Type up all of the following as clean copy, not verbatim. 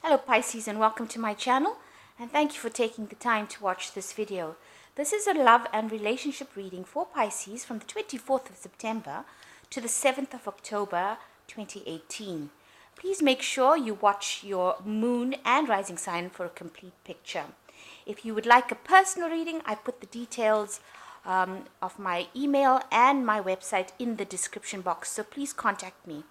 Hello Pisces, and welcome to my channel, and thank you for taking the time to watch this video. This is a love and relationship reading for Pisces from the 24th of September to the 7th of October 2018. Please make sure you watch your moon and rising sign for a complete picture. If you would like a personal reading, I put the details of my email and my website in the description box, so please contact me.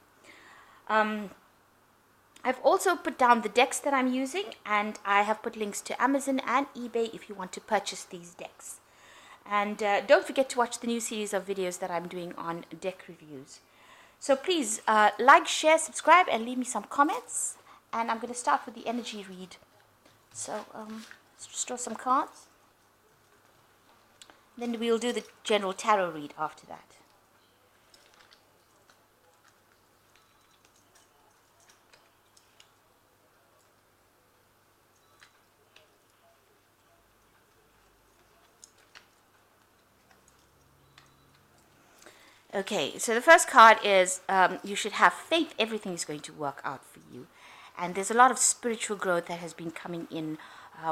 I've also put down the decks that I'm using, and I have put links to Amazon and eBay if you want to purchase these decks. And don't forget to watch the new series of videos that I'm doing on deck reviews. So please like, share, subscribe, and leave me some comments. And I'm going to start with the energy read. So let's just draw some cards. Then we'll do the general tarot read after that. Okay, so the first card is you should have faith everything is going to work out for you. And there's a lot of spiritual growth that has been coming in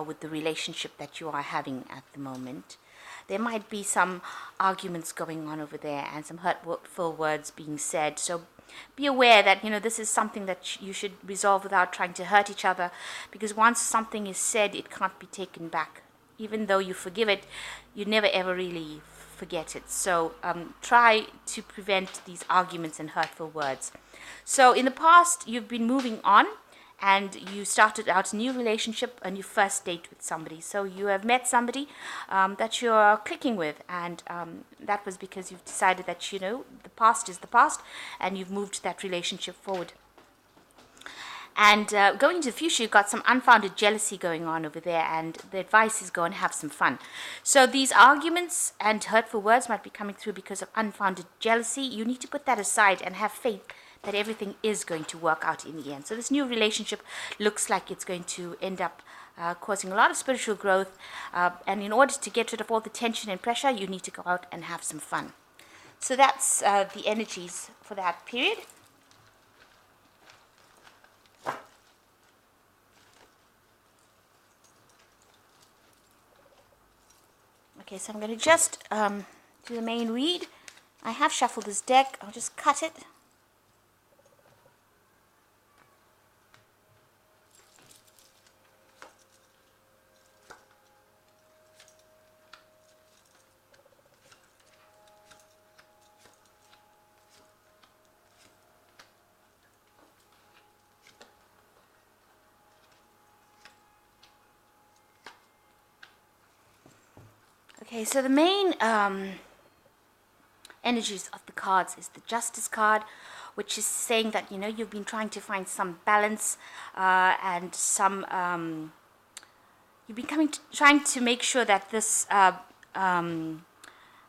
with the relationship that you are having at the moment. There might be some arguments going on over there and some hurtful words being said. So be aware that, this is something that you should resolve without trying to hurt each other. Because once something is said, it can't be taken back. Even though you forgive it, you never ever really forget it. So try to prevent these arguments and hurtful words. So in the past, you've been moving on and you started out a new relationship, a new first date with somebody. So you have met somebody that you're clicking with, and that was because you've decided that, the past is the past and you've moved that relationship forward. And going into the future, you've got some unfounded jealousy going on over there, and the advice is go and have some fun. So these arguments and hurtful words might be coming through because of unfounded jealousy. You need to put that aside and have faith that everything is going to work out in the end. So this new relationship looks like it's going to end up causing a lot of spiritual growth. And in order to get rid of all the tension and pressure, you need to go out and have some fun. So that's the energies for that period. Okay, so I'm going to just do the main read. I have shuffled this deck. I'll just cut it. Okay, so the main energies of the cards is the Justice card, which is saying that, you've been trying to find some balance and some, you've been trying to make sure that this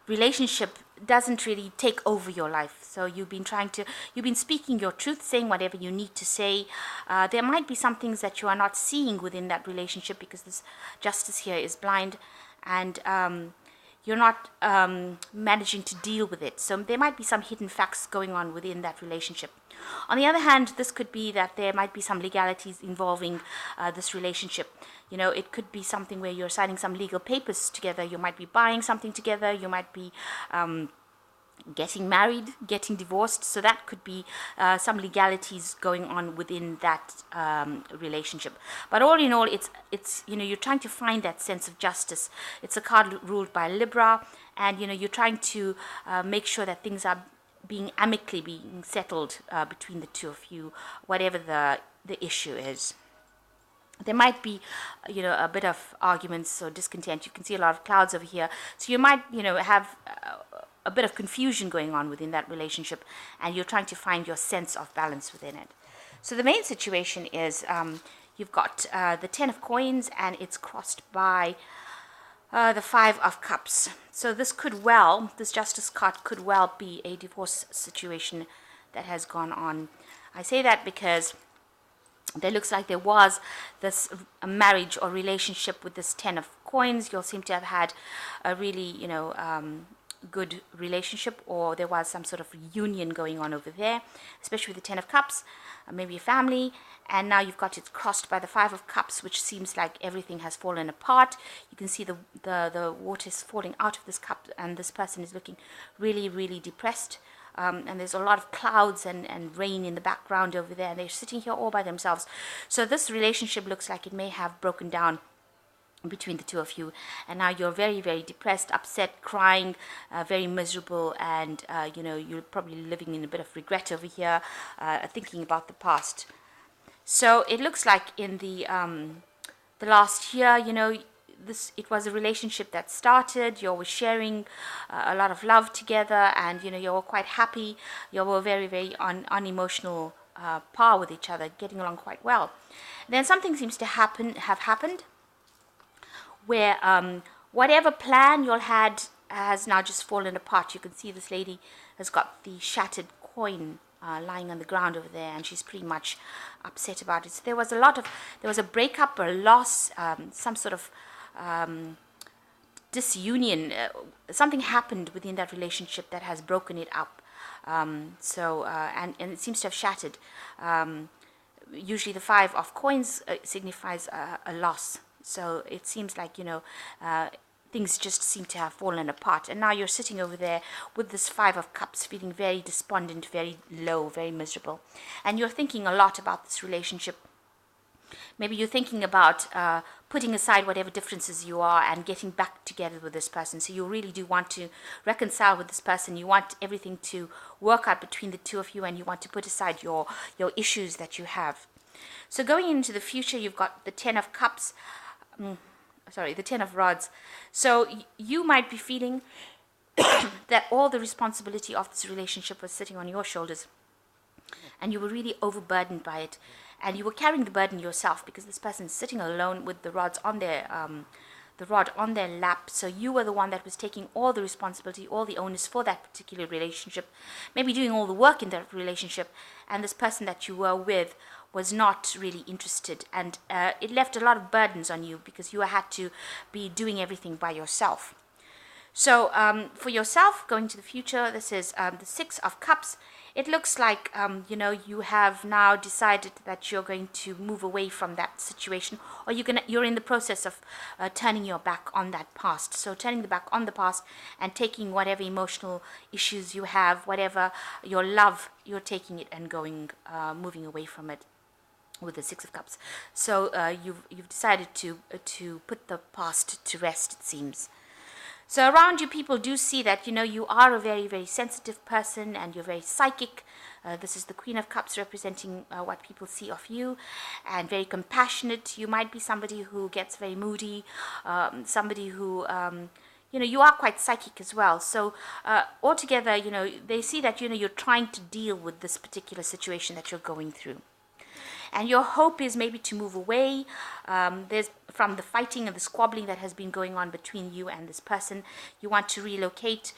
relationship doesn't really take over your life. So you've been speaking your truth, saying whatever you need to say. There might be some things that you are not seeing within that relationship because this Justice here is blind, and you're not managing to deal with it. So there might be some hidden facts going on within that relationship. On the other hand, this could be that there might be some legalities involving this relationship. It could be something where you're signing some legal papers together. You might be buying something together. You might be getting married, getting divorced. So that could be some legalities going on within that relationship. But all in all, it's you're trying to find that sense of justice. It's a card ruled by Libra, and you're trying to make sure that things are amicably being settled between the two of you, whatever the issue is. There might be, a bit of arguments or discontent. You can see a lot of clouds over here. So you might, have a bit of confusion going on within that relationship, and you're trying to find your sense of balance within it. So the main situation is you've got the 10 of coins, and it's crossed by the 5 of cups. So this Justice card could well be a divorce situation that has gone on. I say that because there looks like there was this marriage or relationship with this 10 of coins. You'll seem to have had a really, good relationship, or there was some sort of reunion going on over there, especially with the Ten of Cups, maybe a family. And now you've got it crossed by the Five of Cups, which seems like everything has fallen apart. You can see the water is falling out of this cup, and this person is looking really, really depressed. And there's a lot of clouds and rain in the background over there, and they're sitting here all by themselves. So this relationship looks like it may have broken down between the two of you, and now you're very, very depressed, upset, crying, very miserable, and you're probably living in a bit of regret over here, thinking about the past. So it looks like in the last year, it was a relationship that started. You were sharing a lot of love together, and you were quite happy. You were very, very on emotional par with each other, getting along quite well. Then something seems to have happened where whatever plan you all had has now just fallen apart. You can see this lady has got the shattered coin lying on the ground over there, and she's pretty much upset about it. So there was a breakup or a loss, some sort of disunion. Something happened within that relationship that has broken it up. And it seems to have shattered. Usually the Five of Coins signifies a loss. So it seems like, things just seem to have fallen apart. And now you're sitting over there with this Five of Cups, feeling very despondent, very low, very miserable. And you're thinking a lot about this relationship. Maybe you're thinking about putting aside whatever differences you are and getting back together with this person. So you really do want to reconcile with this person. You want everything to work out between the two of you, and you want to put aside your issues that you have. So going into the future, you've got the Ten of Cups. The Ten of Rods. So you might be feeling that all the responsibility of this relationship was sitting on your shoulders, and you were really overburdened by it, and you were carrying the burden yourself, because this person is sitting alone with the rod on their lap. So you were the one that was taking all the responsibility, all the onus for that particular relationship, maybe doing all the work in that relationship, and this person that you were with was not really interested, and it left a lot of burdens on you, because you had to be doing everything by yourself. So for yourself, going to the future, this is the Six of Cups. It looks like you have now decided that you're going to move away from that situation, or you're in the process of turning your back on that past. So turning the back on the past and taking whatever emotional issues you have, whatever your love, you're taking it and moving away from it with the Six of Cups. So you've decided to put the past to rest, it seems. So around you, people do see that you are a very, very sensitive person, and you're very psychic. This is the Queen of Cups, representing what people see of you, and very compassionate. You might be somebody who gets very moody, somebody who you are quite psychic as well. So altogether, they see that you're trying to deal with this particular situation that you're going through. And your hope is maybe to move away from the fighting and the squabbling that has been going on between you and this person. You want to relocate,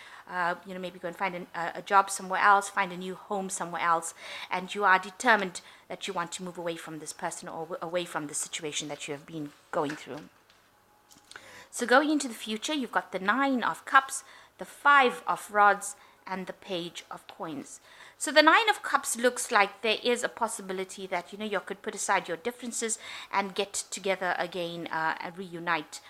maybe go and find a job somewhere else, find a new home somewhere else, and you are determined that you want to move away from this person, or away from the situation that you have been going through. So going into the future, you've got the Nine of Cups, the Five of Rods, and the Page of Coins. So the Nine of Cups looks like there is a possibility that you could put aside your differences and get together again and reunite.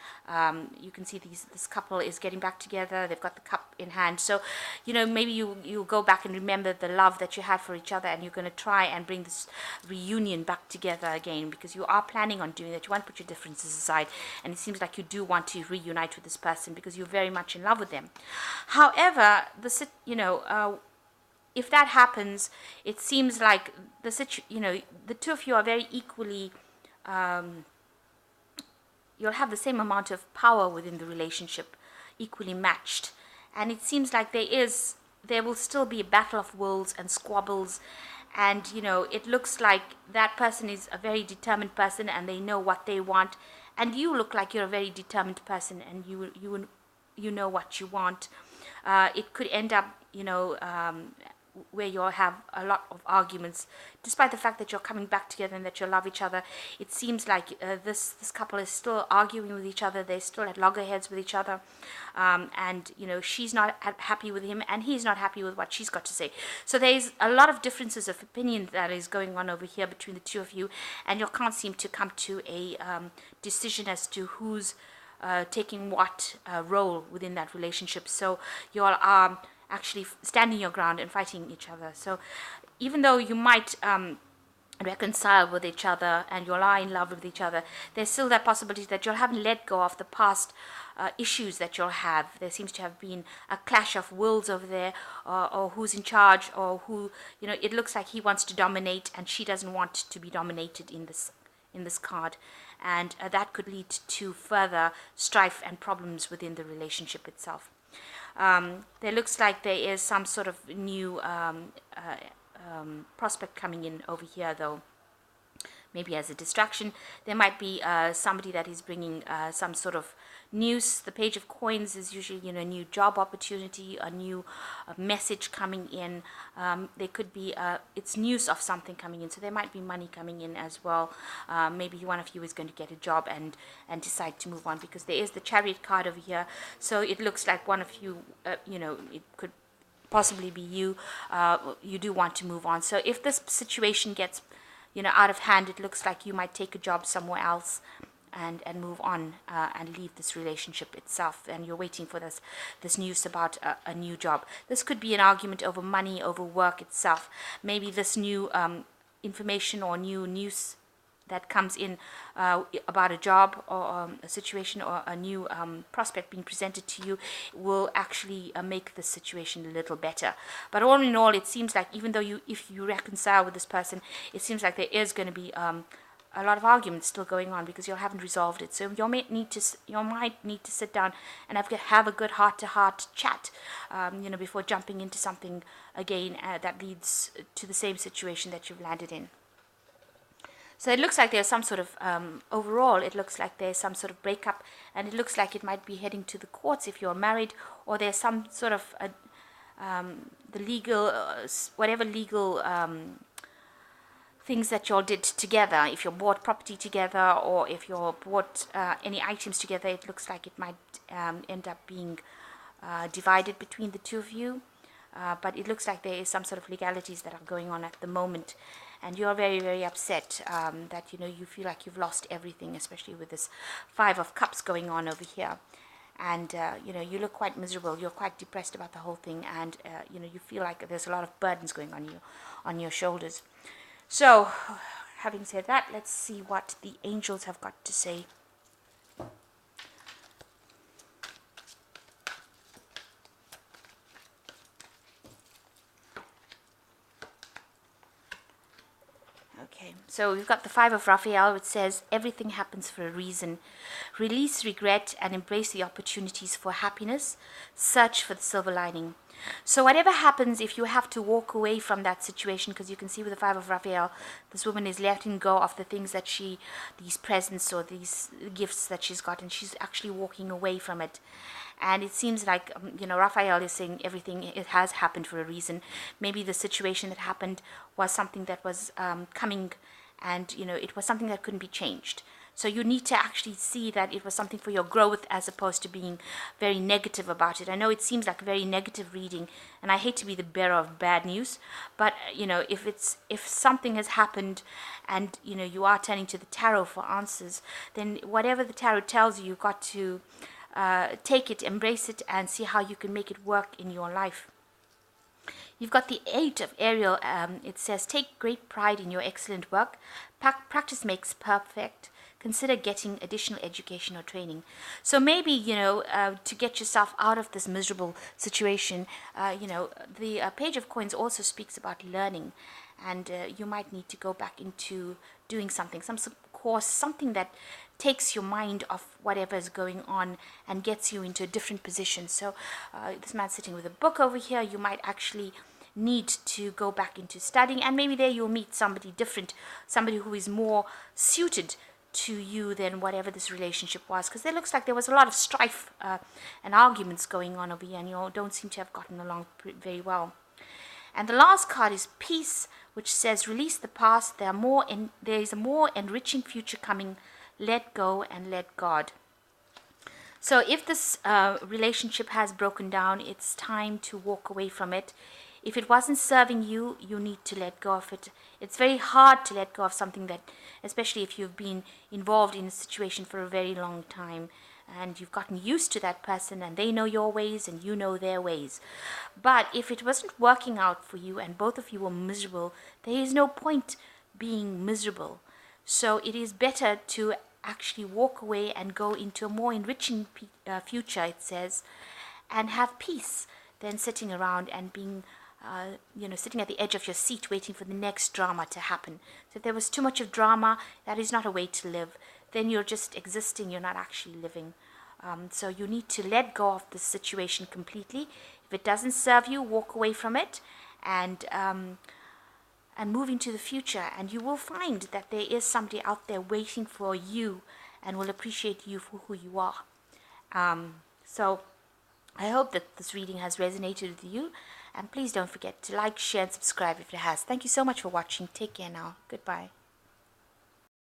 You can see this couple is getting back together. They've got the cup in hand. So maybe you go back and remember the love that you had for each other, and you're going to try and bring this reunion back together again, because you are planning on doing that. You want to put your differences aside, and it seems like you do want to reunite with this person because you're very much in love with them. However, if that happens, it seems like the two of you are very equally. You'll have the same amount of power within the relationship, equally matched, and it seems like there will still be a battle of wills and squabbles, and it looks like that person is a very determined person, and they know what they want, and you look like you're a very determined person, and you know what you want. It could end up where you'll have a lot of arguments, despite the fact that you're coming back together and that you love each other. It seems like this couple is still arguing with each other. They're still at loggerheads with each other, and she's not happy with him, and he's not happy with what she's got to say. So there's a lot of differences of opinion that is going on over here between the two of you, and you can't seem to come to a decision as to who's taking what role within that relationship. So you all are actually standing your ground and fighting each other. So even though you might reconcile with each other and you'll are in love with each other, there's still that possibility that you'll haven't let go of the past issues that you'll have. There seems to have been a clash of wills over there, or who's in charge, or who, it looks like he wants to dominate and she doesn't want to be dominated in this card. And that could lead to further strife and problems within the relationship itself. There looks like there is some sort of new prospect coming in over here, though. Maybe as a distraction. There might be somebody that is bringing some sort of news. The Page of Coins is usually a new job opportunity, a new message coming in. There could be it's news of something coming in, so there might be money coming in as well. Maybe one of you is going to get a job and decide to move on, because there is the Chariot card over here. So it looks like one of you, it could possibly be you. You do want to move on. So if this situation gets out of hand, it looks like you might take a job somewhere else and move on and leave this relationship itself, and you're waiting for this news about a new job. This could be an argument over money, over work itself. Maybe this new information or new news that comes in about a job or a situation or a new prospect being presented to you will actually make the situation a little better. But all in all, it seems like even though if you reconcile with this person, it seems like there is going to be a lot of arguments still going on, because you haven't resolved it. So you might need to sit down and have a good heart-to-heart chat, before jumping into something again that leads to the same situation that you've landed in. So it looks like there's some sort of, overall, it looks like there's some sort of breakup, and it looks like it might be heading to the courts if you're married, or there's some sort of, the legal, whatever legal things that you all did together. If you bought property together, or if you bought any items together, it looks like it might end up being divided between the two of you. But it looks like there is some sort of legalities that are going on at the moment, and you're very, very upset that you feel like you've lost everything, especially with this Five of Cups going on over here. And you look quite miserable. You're quite depressed about the whole thing, and you feel like there's a lot of burdens going on your shoulders. So, having said that, let's see what the angels have got to say. Okay, so we've got the Five of Raphael, which says, everything happens for a reason. Release regret and embrace the opportunities for happiness. Search for the silver lining. So whatever happens, if you have to walk away from that situation, because you can see with the Five of Raphael, this woman is letting go of the things that these presents or these gifts that she's got, and she's actually walking away from it. And it seems like, Raphael is saying it has happened for a reason. Maybe the situation that happened was something that was coming, and, it was something that couldn't be changed. So you need to actually see that it was something for your growth, as opposed to being very negative about it. I know it seems like a very negative reading, and I hate to be the bearer of bad news, but, if something has happened and, you are turning to the tarot for answers, then whatever the tarot tells you, you've got to take it, embrace it, and see how you can make it work in your life. You've got the Eight of Ariel. It says, take great pride in your excellent work. Practice makes perfect. Consider getting additional education or training. So maybe, to get yourself out of this miserable situation, the Page of Coins also speaks about learning. And you might need to go back into doing something, some course, something that takes your mind off whatever is going on and gets you into a different position. So this man's sitting with a book over here. You might actually need to go back into studying, and maybe there you'll meet somebody different, somebody who is more suited to you than whatever this relationship was, because it looks like there was a lot of strife and arguments going on over here, and you all don't seem to have gotten along very well. And the last card is peace, which says release the past. There is a more enriching future coming. Let go and let God. So if this relationship has broken down, it's time to walk away from it. If it wasn't serving you, you need to let go of it. It's very hard to let go of something that, especially if you've been involved in a situation for a very long time and you've gotten used to that person and they know your ways and you know their ways. But if it wasn't working out for you and both of you were miserable, there is no point being miserable. So it is better to actually walk away and go into a more enriching future, it says, and have peace than sitting around and being sitting at the edge of your seat waiting for the next drama to happen. So if there was too much of drama, that is not a way to live. Then you're just existing, you're not actually living. So you need to let go of the situation completely. If it doesn't serve you, walk away from it and move into the future. And you will find that there is somebody out there waiting for you and will appreciate you for who you are. So I hope that this reading has resonated with you. And please don't forget to like, share, and subscribe if it has. Thank you so much for watching. Take care now. Goodbye.